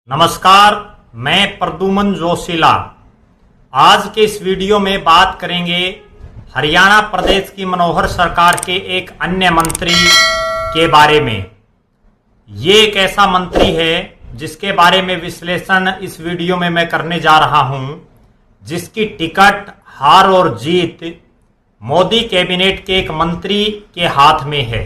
नमस्कार, मैं प्रद्युमन जोशीला। आज के इस वीडियो में बात करेंगे हरियाणा प्रदेश की मनोहर सरकार के एक अन्य मंत्री के बारे में। ये एक ऐसा मंत्री है जिसके बारे में विश्लेषण इस वीडियो में मैं करने जा रहा हूं, जिसकी टिकट, हार और जीत मोदी कैबिनेट के एक मंत्री के हाथ में है।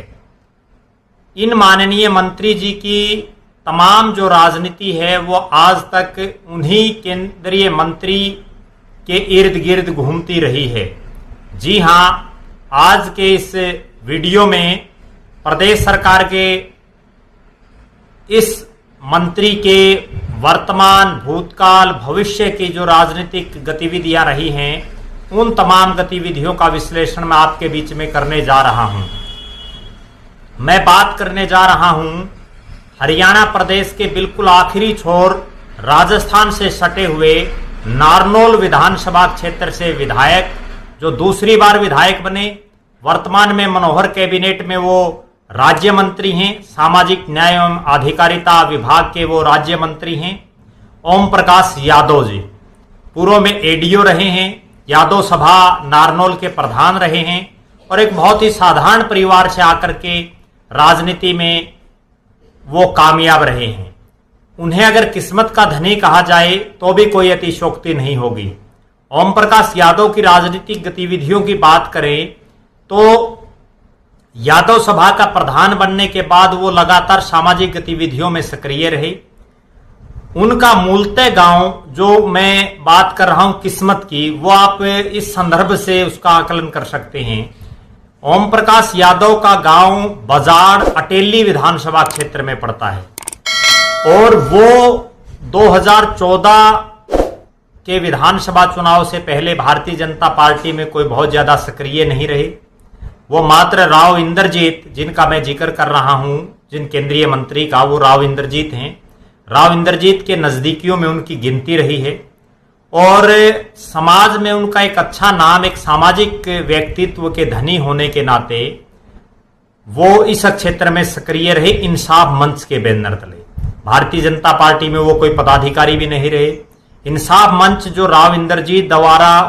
इन माननीय मंत्री जी की तमाम जो राजनीति है वो आज तक उन्हीं केंद्रीय मंत्री के इर्द गिर्द घूमती रही है। जी हाँ, आज के इस वीडियो में प्रदेश सरकार के इस मंत्री के वर्तमान, भूतकाल, भविष्य की जो राजनीतिक गतिविधियां रही हैं, उन तमाम गतिविधियों का विश्लेषण मैं आपके बीच में करने जा रहा हूं। मैं बात करने जा रहा हूं हरियाणा प्रदेश के बिल्कुल आखिरी छोर राजस्थान से सटे हुए नारनौल विधानसभा क्षेत्र से विधायक, जो दूसरी बार विधायक बने, वर्तमान में मनोहर कैबिनेट में वो राज्य मंत्री हैं, सामाजिक न्याय एवं अधिकारिता विभाग के वो राज्य मंत्री हैं, ओम प्रकाश यादव जी। पूर्व में एडीओ रहे हैं, यादव सभा नारनौल के प्रधान रहे हैं और एक बहुत ही साधारण परिवार से आकर के राजनीति में वो कामयाब रहे हैं। उन्हें अगर किस्मत का धनी कहा जाए तो भी कोई अतिशयोक्ति नहीं होगी। ओम प्रकाश यादव की राजनीतिक गतिविधियों की बात करें तो यादव सभा का प्रधान बनने के बाद वो लगातार सामाजिक गतिविधियों में सक्रिय रहे। उनका मूलतः गांव, जो मैं बात कर रहा हूं किस्मत की, वो आप इस संदर्भ से उसका आकलन कर सकते हैं। ओम प्रकाश यादव का गांव बजाड़ अटेली विधानसभा क्षेत्र में पड़ता है और वो 2014 के विधानसभा चुनाव से पहले भारतीय जनता पार्टी में कोई बहुत ज्यादा सक्रिय नहीं रहे। वो मात्र राव इंद्रजीत, जिनका मैं जिक्र कर रहा हूं, जिन केंद्रीय मंत्री का, वो राव इंद्रजीत हैं। राव इंद्रजीत के नजदीकियों में उनकी गिनती रही है और समाज में उनका एक अच्छा नाम, एक सामाजिक व्यक्तित्व के धनी होने के नाते वो इस क्षेत्र में सक्रिय रहे। इंसाफ मंच के बैनर तले, भारतीय जनता पार्टी में वो कोई पदाधिकारी भी नहीं रहे। इंसाफ मंच जो राव इंद्रजीत द्वारा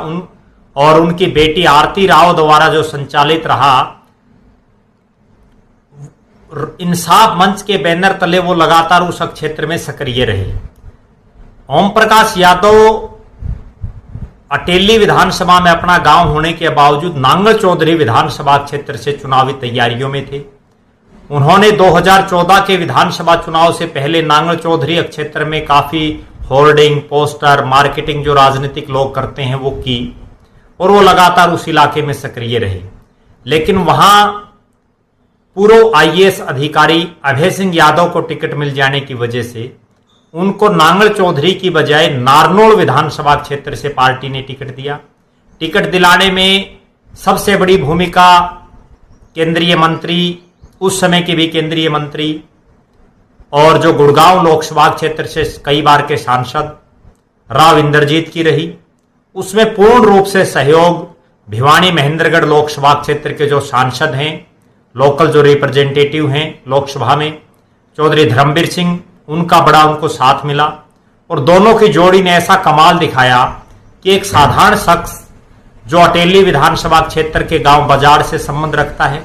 और उनकी बेटी आरती राव द्वारा जो संचालित रहा, इंसाफ मंच के बैनर तले वो लगातार उस क्षेत्र में सक्रिय रहे। ओम प्रकाश यादव अटेली विधानसभा में अपना गांव होने के बावजूद नांगल चौधरी विधानसभा क्षेत्र से चुनावी तैयारियों में थे। उन्होंने 2014 के विधानसभा चुनाव से पहले नांगल चौधरी क्षेत्र में काफी होर्डिंग, पोस्टर, मार्केटिंग जो राजनीतिक लोग करते हैं वो की और वो लगातार उस इलाके में सक्रिय रहे। लेकिन वहां पूर्व आईएएस अधिकारी अभय सिंह यादव को टिकट मिल जाने की वजह से उनको नांगल चौधरी की बजाय नारनौल विधानसभा क्षेत्र से पार्टी ने टिकट दिया। टिकट दिलाने में सबसे बड़ी भूमिका केंद्रीय मंत्री, उस समय के भी केंद्रीय मंत्री और जो गुड़गांव लोकसभा क्षेत्र से कई बार के सांसद राव इंद्रजीत की रही। उसमें पूर्ण रूप से सहयोग भिवानी महेंद्रगढ़ लोकसभा क्षेत्र के जो सांसद हैं, लोकल जो रिप्रेजेंटेटिव हैं लोकसभा में, चौधरी धर्मवीर सिंह, उनका बड़ा उनको साथ मिला और दोनों की जोड़ी ने ऐसा कमाल दिखाया कि एक साधारण शख्स जो अटेली विधानसभा क्षेत्र के गांव बजाड़ से संबंध रखता है,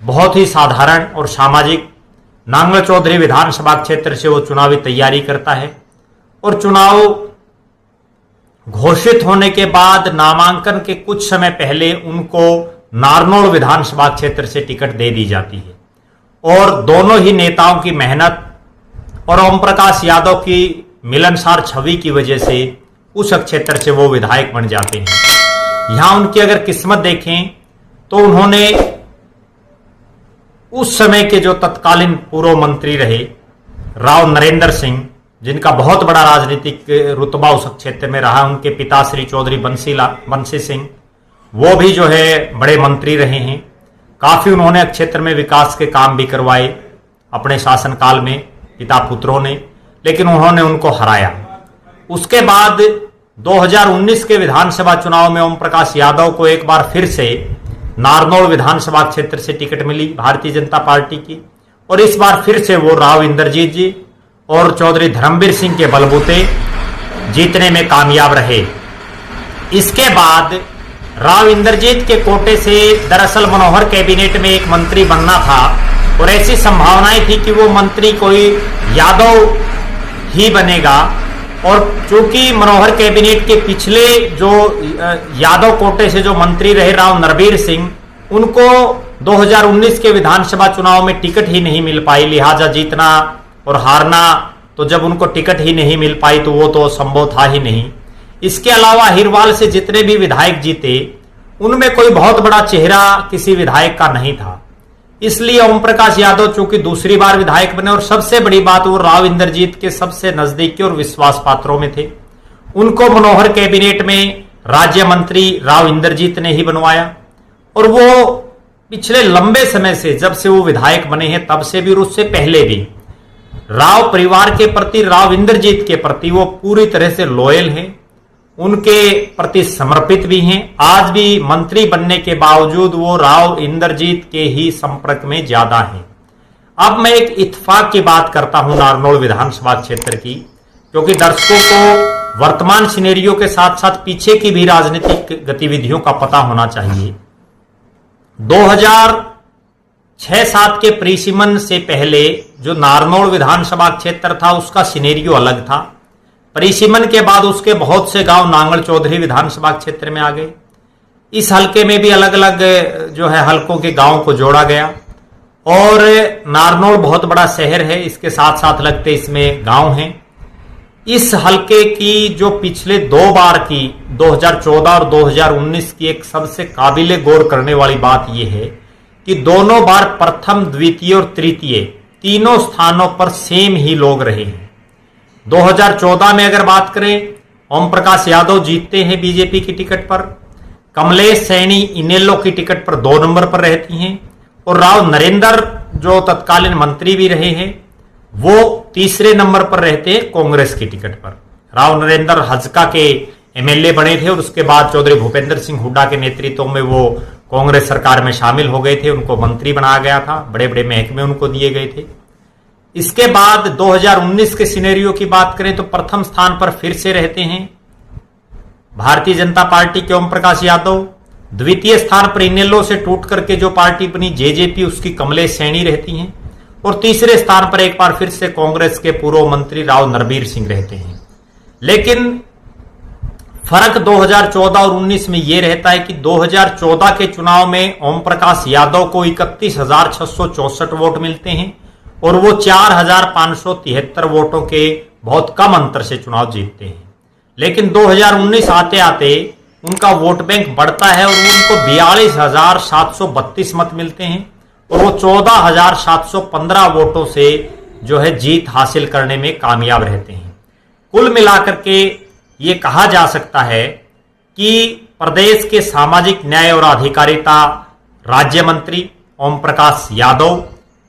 बहुत ही साधारण और सामाजिक, नांगल चौधरी विधानसभा क्षेत्र से वो चुनावी तैयारी करता है और चुनाव घोषित होने के बाद नामांकन के कुछ समय पहले उनको नारनौल विधानसभा क्षेत्र से टिकट दे दी जाती है और दोनों ही नेताओं की मेहनत और ओम प्रकाश यादव की मिलनसार छवि की वजह से उस क्षेत्र से वो विधायक बन जाते हैं। यहां उनकी अगर किस्मत देखें तो उन्होंने उस समय के जो तत्कालीन पूर्व मंत्री रहे राव नरेंद्र सिंह, जिनका बहुत बड़ा राजनीतिक रुतबा उस क्षेत्र में रहा, उनके पिता श्री चौधरी बंसी सिंह, वो भी जो है बड़े मंत्री रहे हैं। काफी उन्होंने क्षेत्र में विकास के काम भी करवाए अपने शासनकाल में, पिता पुत्रों ने, लेकिन उन्होंने उनको हराया। उसके बाद 2019 के विधानसभा चुनाव में ओम प्रकाश यादव को एक बार फिर से नारनौल विधानसभा क्षेत्र से टिकट मिली भारतीय जनता पार्टी की और इस बार फिर से वो राव इंद्रजीत जी और चौधरी धर्मवीर सिंह के बलबूते जीतने में कामयाब रहे। इसके बाद राव इंद्रजीत के कोटे से दरअसल मनोहर कैबिनेट में एक मंत्री बनना था और ऐसी संभावनाएं थी कि वो मंत्री कोई यादव ही बनेगा। और चूंकि मनोहर कैबिनेट के पिछले जो यादव कोटे से जो मंत्री रहे राव नरवीर सिंह, उनको 2019 के विधानसभा चुनाव में टिकट ही नहीं मिल पाई, लिहाजा जीतना और हारना, तो जब उनको टिकट ही नहीं मिल पाई तो वो तो संभव था ही नहीं। इसके अलावा अहिरवाल से जितने भी विधायक जीते उनमें कोई बहुत बड़ा चेहरा किसी विधायक का नहीं था, इसलिए ओम प्रकाश यादव चूंकि दूसरी बार विधायक बने और सबसे बड़ी बात वो राव इंद्रजीत के सबसे नजदीकी और विश्वास पात्रों में थे, उनको मनोहर कैबिनेट में राज्य मंत्री राव इंद्रजीत ने ही बनवाया। और वो पिछले लंबे समय से, जब से वो विधायक बने हैं तब से भी और उससे पहले भी, राव परिवार के प्रति, राव इंद्रजीत के प्रति वो पूरी तरह से लॉयल हैं, उनके प्रति समर्पित भी हैं। आज भी मंत्री बनने के बावजूद वो राव इंद्रजीत के ही संपर्क में ज्यादा हैं। अब मैं एक इत्तेफाक की बात करता हूं नारनौल विधानसभा क्षेत्र की, क्योंकि दर्शकों को वर्तमान सिनेरियो के साथ साथ पीछे की भी राजनीतिक गतिविधियों का पता होना चाहिए। 2006-07 के परिसीमन से पहले जो नारनौल विधानसभा क्षेत्र था उसका सिनेरियो अलग था। परिसीमन के बाद उसके बहुत से गांव नांगल चौधरी विधानसभा क्षेत्र में आ गए। इस हलके में भी अलग अलग जो है हलकों के गांवों को जोड़ा गया और नारनौल बहुत बड़ा शहर है, इसके साथ साथ लगते इसमें गांव हैं। इस हलके की जो पिछले दो बार की 2014 और 2019 की एक सबसे काबिले गौर करने वाली बात यह है कि दोनों बार प्रथम, द्वितीय और तृतीय तीनों स्थानों पर सेम ही लोग रहे हैं। 2014 में अगर बात करें, ओम प्रकाश यादव जीतते हैं बीजेपी की टिकट पर, कमलेश सैनी इनेलो की टिकट पर 2 नंबर पर रहती हैं और राव नरेंद्र जो तत्कालीन मंत्री भी रहे हैं वो तीसरे नंबर पर रहते हैं कांग्रेस की टिकट पर। राव नरेंद्र हजका के एमएलए बने थे और उसके बाद चौधरी भूपेंद्र सिंह हुड्डा के नेतृत्व में वो कांग्रेस सरकार में शामिल हो गए थे, उनको मंत्री बनाया गया था, बड़े बड़े महकमे उनको दिए गए थे। इसके बाद 2019 के सिनेरियो की बात करें तो प्रथम स्थान पर फिर से रहते हैं भारतीय जनता पार्टी के ओम प्रकाश यादव, द्वितीय स्थान पर इनेलो से टूट करके जो पार्टी बनी जेजेपी उसकी कमलेश सैनी रहती हैं और तीसरे स्थान पर एक बार फिर से कांग्रेस के पूर्व मंत्री राव नरवीर सिंह रहते हैं। लेकिन फर्क 2014 और 19 में यह रहता है कि 2014 के चुनाव में ओम प्रकाश यादव को 31,664 वोट मिलते हैं और वो 4,573 वोटों के बहुत कम अंतर से चुनाव जीतते हैं। लेकिन 2019 आते आते उनका वोट बैंक बढ़ता है और उनको 42,732 मत मिलते हैं और वो 14,715 वोटों से जो है जीत हासिल करने में कामयाब रहते हैं। कुल मिलाकर के ये कहा जा सकता है कि प्रदेश के सामाजिक न्याय और अधिकारिता राज्य मंत्री ओम प्रकाश यादव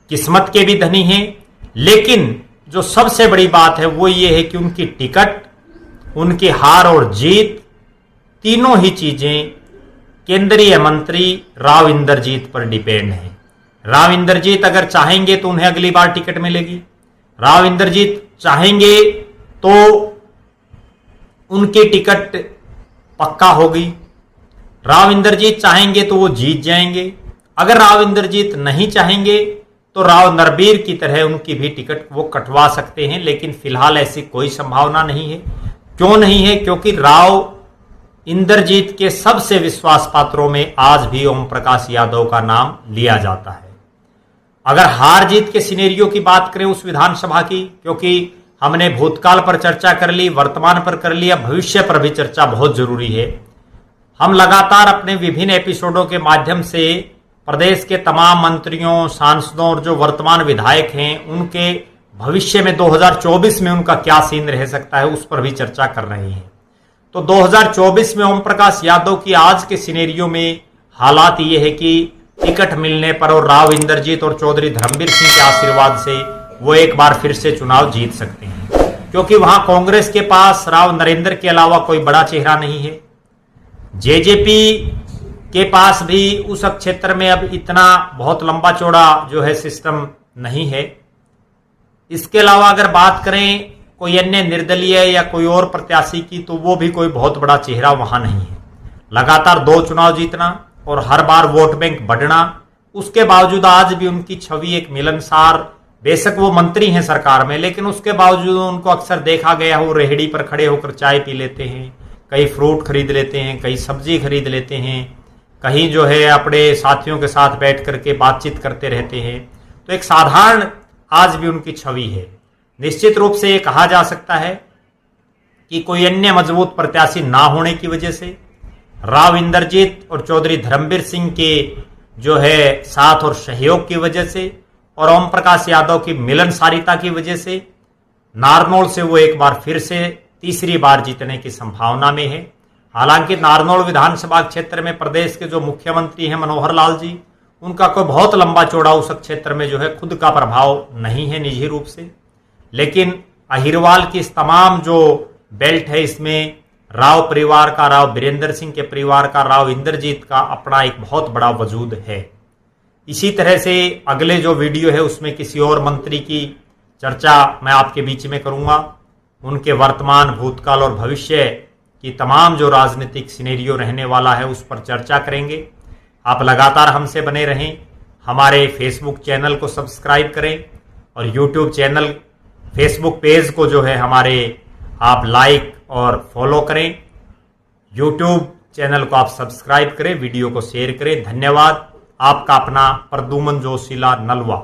किस्मत के भी धनी हैं, लेकिन जो सबसे बड़ी बात है वो ये है कि उनकी टिकट, उनकी हार और जीत तीनों ही चीजें केंद्रीय मंत्री राव इंद्रजीत पर डिपेंड है। राव इंद्रजीत अगर चाहेंगे तो उन्हें अगली बार टिकट मिलेगी, राव इंद्रजीत चाहेंगे तो उनकी टिकट पक्का होगी, राव इंद्रजीत चाहेंगे तो वो जीत जाएंगे। अगर राव इंद्रजीत नहीं चाहेंगे तो राव नरवीर की तरह उनकी भी टिकट वो कटवा सकते हैं, लेकिन फिलहाल ऐसी कोई संभावना नहीं है। क्यों नहीं है? क्योंकि राव इंद्रजीत के सबसे विश्वास पात्रों में आज भी ओम प्रकाश यादव का नाम लिया जाता है। अगर हार जीत के सिनेरियो की बात करें उस विधानसभा की, क्योंकि हमने भूतकाल पर चर्चा कर ली, वर्तमान पर कर लिया, भविष्य पर भी चर्चा बहुत जरूरी है। हम लगातार अपने विभिन्न एपिसोडों के माध्यम से प्रदेश के तमाम मंत्रियों, सांसदों और जो वर्तमान विधायक हैं उनके भविष्य में 2024 में उनका क्या सीन रह सकता है उस पर भी चर्चा कर रहे हैं। तो 2024 में ओम प्रकाश यादव की आज के सिनेरियो में हालात ये है कि टिकट मिलने पर और राव इंद्रजीत और चौधरी धर्मवीर सिंह के आशीर्वाद से वो एक बार फिर से चुनाव जीत सकते हैं, क्योंकि वहां कांग्रेस के पास राव नरेंद्र के अलावा कोई बड़ा चेहरा नहीं है। जेजेपी के पास भी उस क्षेत्र में अब इतना बहुत लंबा चौड़ा जो है सिस्टम नहीं है। इसके अलावा अगर बात करें कोई अन्य निर्दलीय या कोई और प्रत्याशी की, तो वो भी कोई बहुत बड़ा चेहरा वहां नहीं है। लगातार 2 चुनाव जीतना और हर बार वोट बैंक बढ़ना, उसके बावजूद आज भी उनकी छवि एक मिलनसार, बेशक वो मंत्री हैं सरकार में, लेकिन उसके बावजूद उनको अक्सर देखा गया वो रेहड़ी पर खड़े होकर चाय पी लेते हैं, कहीं फ्रूट खरीद लेते हैं, कहीं सब्जी खरीद लेते हैं, कहीं जो है अपने साथियों के साथ बैठ करके बातचीत करते रहते हैं। तो एक साधारण आज भी उनकी छवि है। निश्चित रूप से ये कहा जा सकता है कि कोई अन्य मजबूत प्रत्याशी ना होने की वजह से, राव इंद्रजीत और चौधरी धर्मवीर सिंह के जो है साथ और सहयोग की वजह से और ओम प्रकाश यादव की मिलनसारिता की वजह से नारनौल से वो एक बार फिर से तीसरी बार जीतने की संभावना में है। हालांकि नारनौल विधानसभा क्षेत्र में प्रदेश के जो मुख्यमंत्री हैं मनोहर लाल जी, उनका कोई बहुत लंबा चौड़ा उस क्षेत्र में जो है खुद का प्रभाव नहीं है निजी रूप से, लेकिन अहिरवाल की इस तमाम जो बेल्ट है इसमें राव परिवार का, राव बीरेंद्र सिंह के परिवार का, राव इंद्रजीत का अपना एक बहुत बड़ा वजूद है। इसी तरह से अगले जो वीडियो है उसमें किसी और मंत्री की चर्चा मैं आपके बीच में करूंगा। उनके वर्तमान, भूतकाल और भविष्य की तमाम जो राजनीतिक सिनेरियो रहने वाला है उस पर चर्चा करेंगे। आप लगातार हमसे बने रहें, हमारे फेसबुक चैनल को सब्सक्राइब करें और यूट्यूब चैनल, फेसबुक पेज को जो है हमारे आप लाइक और फॉलो करें। यूट्यूब चैनल को आप सब्सक्राइब करें, वीडियो को शेयर करें। धन्यवाद। आपका अपना प्रद्युमन जोशीला, नलवा।